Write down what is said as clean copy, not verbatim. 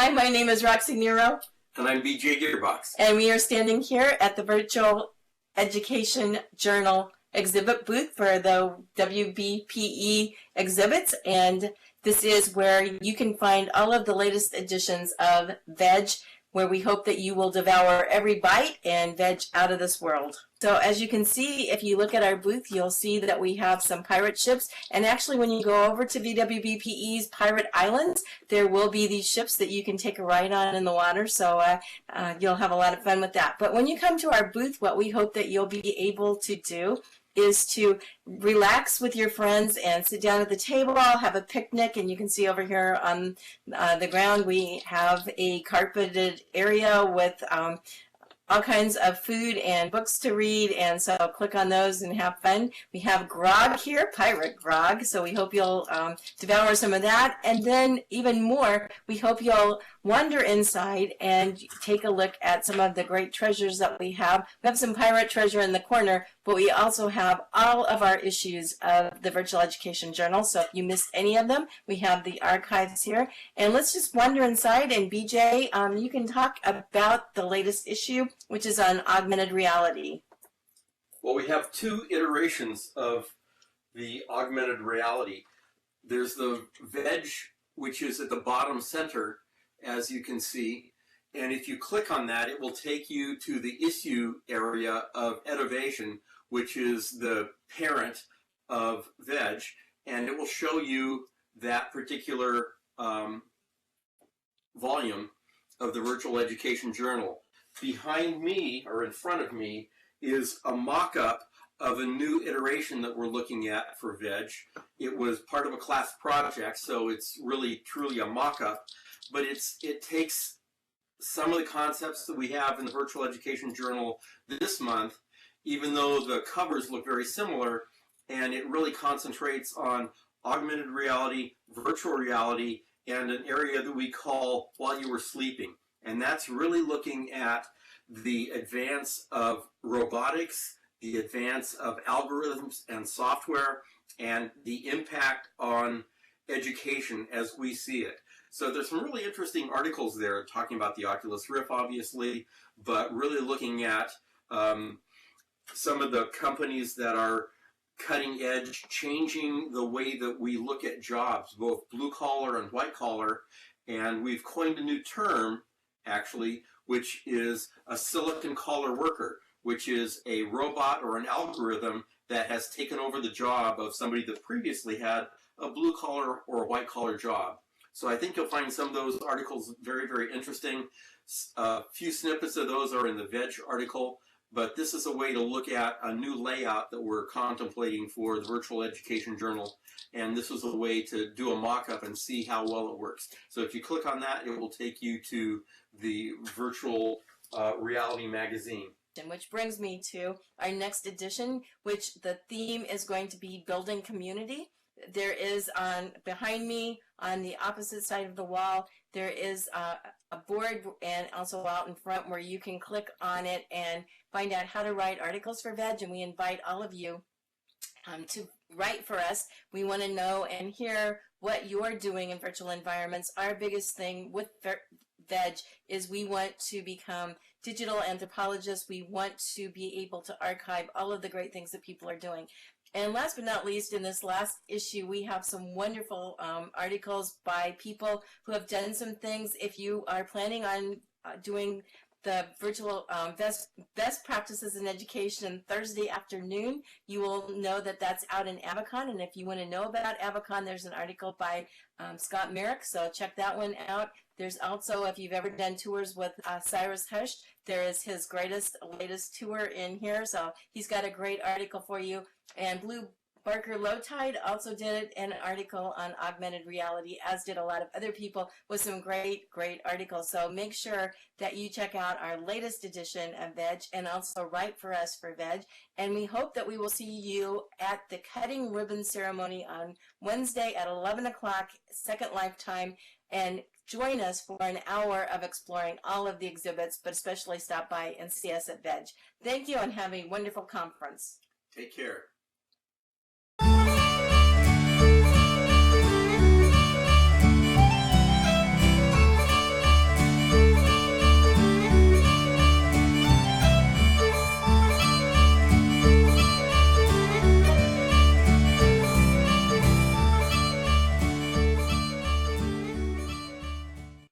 Hi, my name is Roxy Nero. And I'm VJ Gearbox. And we are standing here at the Virtual Education Journal Exhibit Booth for the VWBPE Exhibits. And this is where you can find all of the latest editions of VEJ, where we hope that you will devour every bite and veg out of this world. So as you can see, if you look at our booth, you'll see that we have some pirate ships. And actually, when you go over to VWBPE's Pirate Islands, there will be these ships that you can take a ride on in the water. So you'll have a lot of fun with that. But when you come to our booth, what we hope that you'll be able to do is to relax with your friends and sit down at the table, have a picnic. And you can see over here on the ground we have a carpeted area with all kinds of food and books to read, and so click on those and have fun. We have grog here, pirate grog, so we hope you'll devour some of that. And then even more, we hope you'll wander inside and take a look at some of the great treasures that we have. We have some pirate treasure in the corner, but we also have all of our issues of the Virtual Education Journal. So if you missed any of them, we have the archives here. And let's just wander inside, and BJ, you can talk about the latest issue, which is on augmented reality. Well, we have two iterations of the augmented reality. There's the VEJ, which is at the bottom center, as you can see. And if you click on that, it will take you to the issue area of Edovation, which is the parent of VEJ, and it will show you that particular volume of the Virtual Education Journal. Behind me, or in front of me, is a mock-up of a new iteration that we're looking at for VEJ. It was part of a class project, so it's really truly a mock-up, but it takes some of the concepts that we have in the Virtual Education Journal this month, even though the covers look very similar, and it really concentrates on augmented reality, virtual reality, and an area that we call While You Were Sleeping. And that's really looking at the advance of robotics, the advance of algorithms and software, and the impact on education as we see it. So there's some really interesting articles there talking about the Oculus Rift, obviously, but really looking at some of the companies that are cutting edge, changing the way that we look at jobs, both blue collar and white collar. And we've coined a new term, actually, which is a silicon collar worker, which is a robot or an algorithm that has taken over the job of somebody that previously had a blue collar or a white collar job. So I think you'll find some of those articles very, very interesting. A few snippets of those are in the VEJ article, but this is a way to look at a new layout that we're contemplating for the Virtual Education Journal. And this was a way to do a mock-up and see how well it works. So if you click on that, it will take you to the Virtual Reality magazine. Which brings me to our next edition, which the theme is going to be building community. There is behind me on the opposite side of the wall, there is a board, and also out in front where you can click on it and find out how to write articles for VEJ, and we invite all of you to write for us. We want to know and hear what you're doing in virtual environments. Our biggest thing with VEJ is we want to become digital anthropologists. We want to be able to archive all of the great things that people are doing. And last but not least, in this last issue, we have some wonderful articles by people who have done some things. If you are planning on doing the virtual best practices in education Thursday afternoon, you will know that that's out in Avicon. And if you want to know about Avicon, there's an article by Scott Merrick, so check that one out. There's also, if you've ever done tours with Cyrus Hush, there is his latest tour in here, so he's got a great article for you. And Blue Barker Lowtide also did an article on augmented reality, as did a lot of other people with some great articles. So make sure that you check out our latest edition of VEJ and also write for us for VEJ. And we hope that we will see you at the cutting ribbon ceremony on Wednesday at 11 o'clock, Second Lifetime, and join us for an hour of exploring all of the exhibits, but especially stop by and see us at VEJ. Thank you and have a wonderful conference. Take care.